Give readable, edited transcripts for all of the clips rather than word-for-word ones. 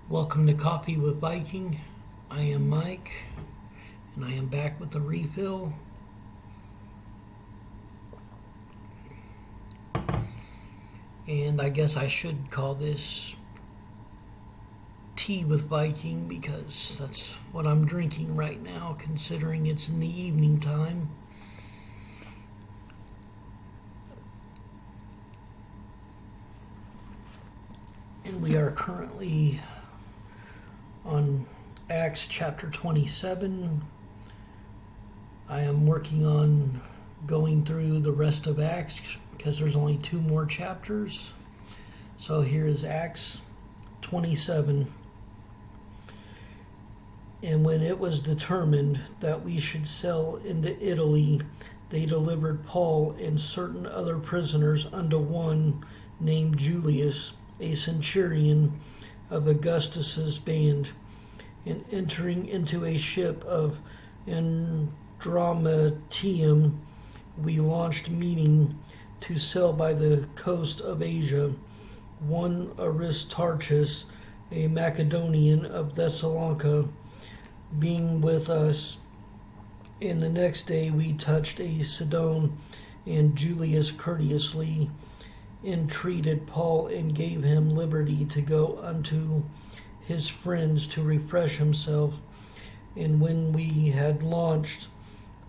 Welcome to Coffee with Viking. I am Mike, and I am back with a refill. And I guess I should call this Tea with Viking because that's what I'm drinking right now, considering it's in the evening time. And we are currently on Acts chapter 27. I am working on going through the rest of Acts because there's only 2 more chapters. So here is Acts 27. And when it was determined that we should sail into Italy, they delivered Paul and certain other prisoners unto one named Julius, a centurion of Augustus's band, and entering into a ship of Andromitium, we launched, meaning to sail by the coast of Asia. One Aristarchus, a Macedonian of Thessalonica, being with us, and the next day we touched a Sidon, and Julius courteously entreated Paul and gave him liberty to go unto his friends to refresh himself. And when we had launched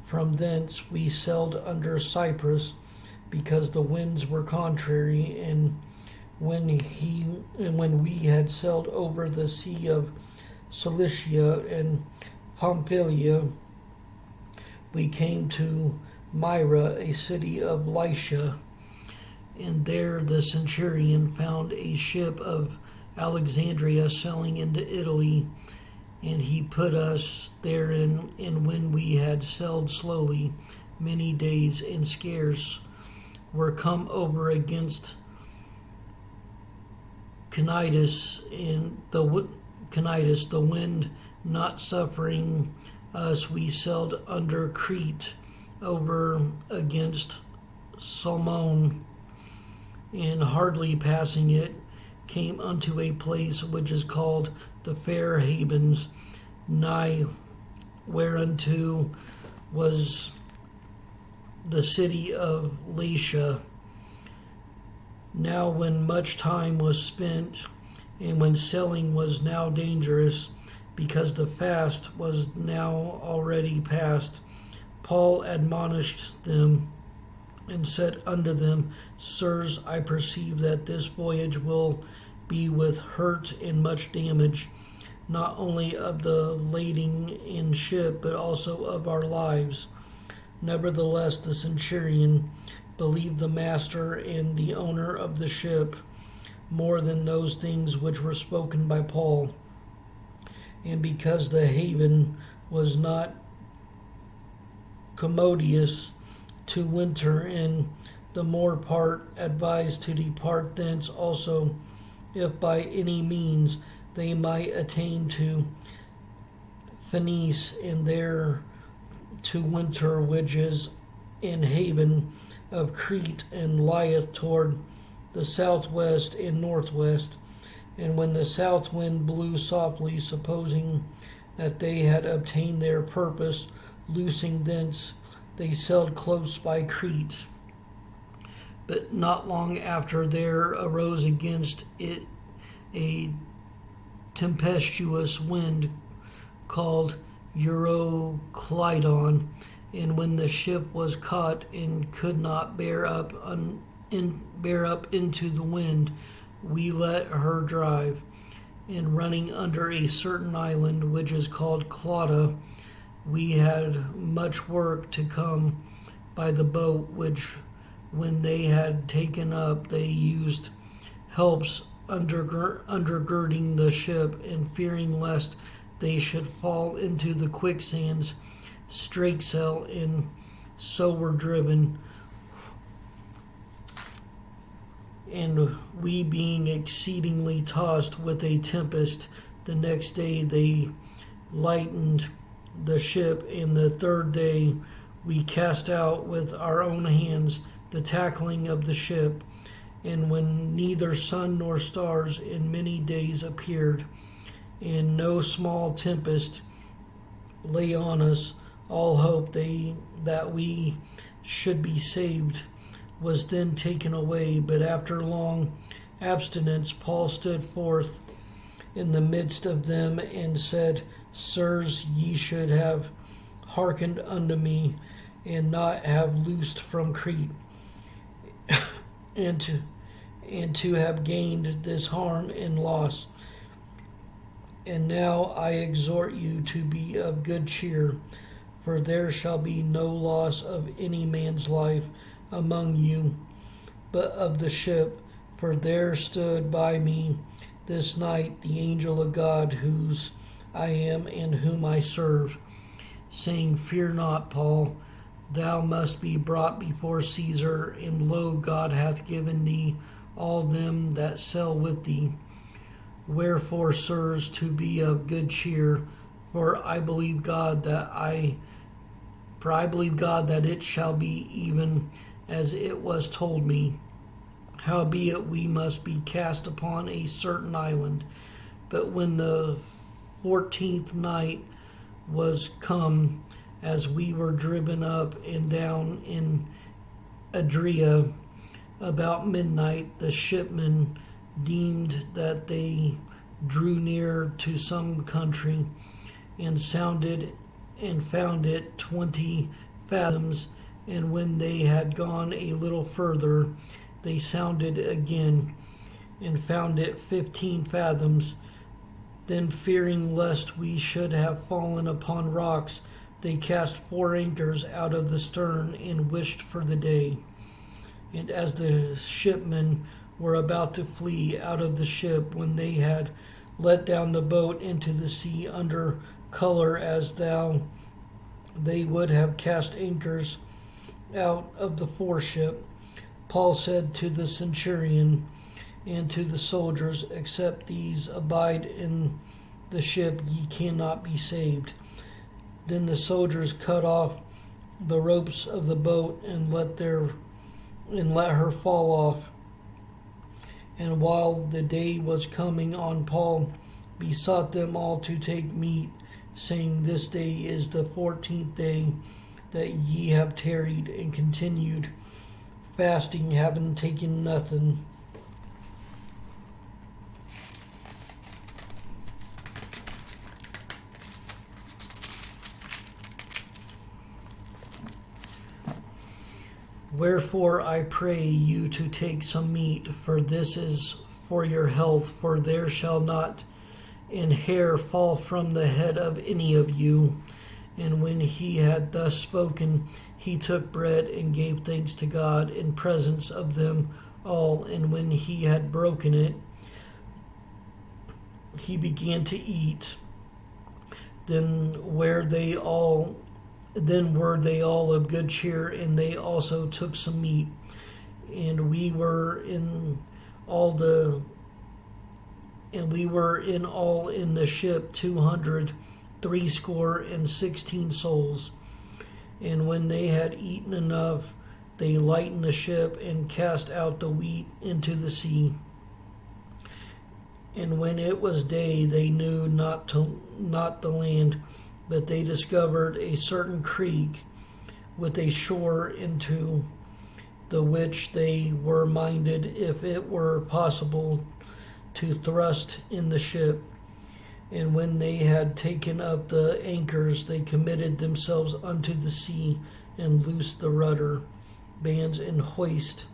from thence, we sailed under Cyprus, because the winds were contrary. And when we had sailed over the sea of Cilicia and Pamphylia, we came to Myra, a city of Lycia. And there the centurion found a ship of Alexandria sailing into Italy, and he put us therein. And when we had sailed slowly many days and scarce were come over against Cnidus, the wind not suffering us, we sailed under Crete over against Salmon, and hardly passing it, came unto a place which is called the Fair Havens, nigh whereunto was the city of Lacia. Now when much time was spent, and when sailing was now dangerous, because the fast was now already past, Paul admonished them, and said unto them, Sirs, I perceive that this voyage will be with hurt and much damage, not only of the lading in ship, but also of our lives. Nevertheless, the centurion believed the master and the owner of the ship more than those things which were spoken by Paul. And because the haven was not commodious to winter, and the more part advised to depart thence also, if by any means they might attain to Phoenice, and there to winter, which is in haven of Crete, and lieth toward the southwest and northwest. And when the south wind blew softly, supposing that they had obtained their purpose, loosing thence, they sailed close by Crete. But not long after there arose against it a tempestuous wind called Euroclydon, and when the ship was caught and could not bear up into the wind, we let her drive, and running under a certain island which is called Clauda, we had much work to come by the boat, which when they had taken up, they used helps undergirding the ship, and fearing lest they should fall into the quicksands, strake sail, and so were driven. And we being exceedingly tossed with a tempest, the next day they lightened the ship, and the third day we cast out with our own hands the tackling of the ship. And when neither sun nor stars in many days appeared, and no small tempest lay on us. All hope that we should be saved was then taken away. But after long abstinence, Paul stood forth in the midst of them and said, Sirs, ye should have hearkened unto me, and not have loosed from Crete, and to have gained this harm and loss. And now I exhort you to be of good cheer, for there shall be no loss of any man's life among you, but of the ship. For there stood by me this night the angel of God, whose I am and whom I serve, saying, Fear not, Paul, thou must be brought before Caesar, and lo, God hath given thee all them that sail with thee. Wherefore, sirs, to be of good cheer, for I believe God that it shall be even as it was told me. Howbeit we must be cast upon a certain island. But when the 14th night was come, as we were driven up and down in Adria about midnight, the shipmen deemed that they drew near to some country, and sounded and found it 20 fathoms. And when they had gone a little further, they sounded again, and found it 15 fathoms. Then, fearing lest we should have fallen upon rocks, they cast 4 anchors out of the stern, and wished for the day. And as the shipmen were about to flee out of the ship, when they had let down the boat into the sea under color as though they would have cast anchors out of the foreship, Paul said to the centurion and to the soldiers, Except these abide in the ship, ye cannot be saved. Then the soldiers cut off the ropes of the boat and let her fall off. And while the day was coming on, Paul besought them all to take meat, saying, This day is the 14th day that ye have tarried and continued fasting, having taken nothing. Wherefore I pray you to take some meat, for this is for your health, for there shall not an hair fall from the head of any of you. And when he had thus spoken, he took bread and gave thanks to God in presence of them all. And when he had broken it, he began to eat. Then were they all of good cheer, and they also took some meat. And we were in all in the ship 260 souls. And when they had eaten enough, they lightened the ship and cast out the wheat into the sea. And when it was day, they knew not the land, but they discovered a certain creek with a shore, into the which they were minded, if it were possible, to thrust in the ship. And when they had taken up the anchors, they committed themselves unto the sea, and loosed the rudder bands, and hoist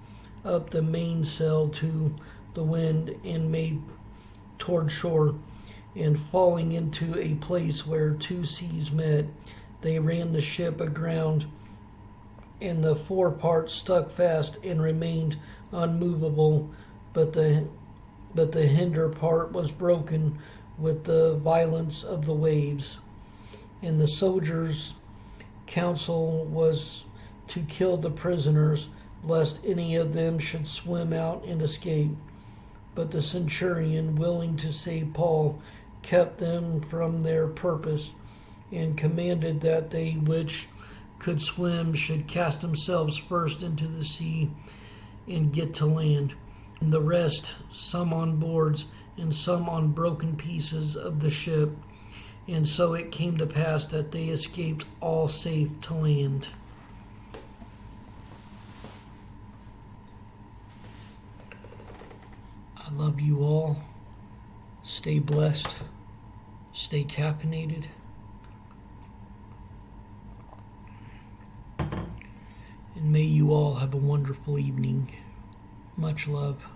up the mainsail to the wind, and made toward shore. And falling into a place where 2 seas met, they ran the ship aground, and the foreparts stuck fast and remained unmovable, but the hinder part was broken with the violence of the waves. And the soldiers' counsel was to kill the prisoners, lest any of them should swim out and escape. But the centurion, willing to save Paul, kept them from their purpose, and commanded that they which could swim should cast themselves first into the sea and get to land, and the rest, some on boards and some on broken pieces of the ship. And so it came to pass that they escaped all safe to land. I love you all. Stay blessed. Stay caffeinated. And may you all have a wonderful evening. Much love.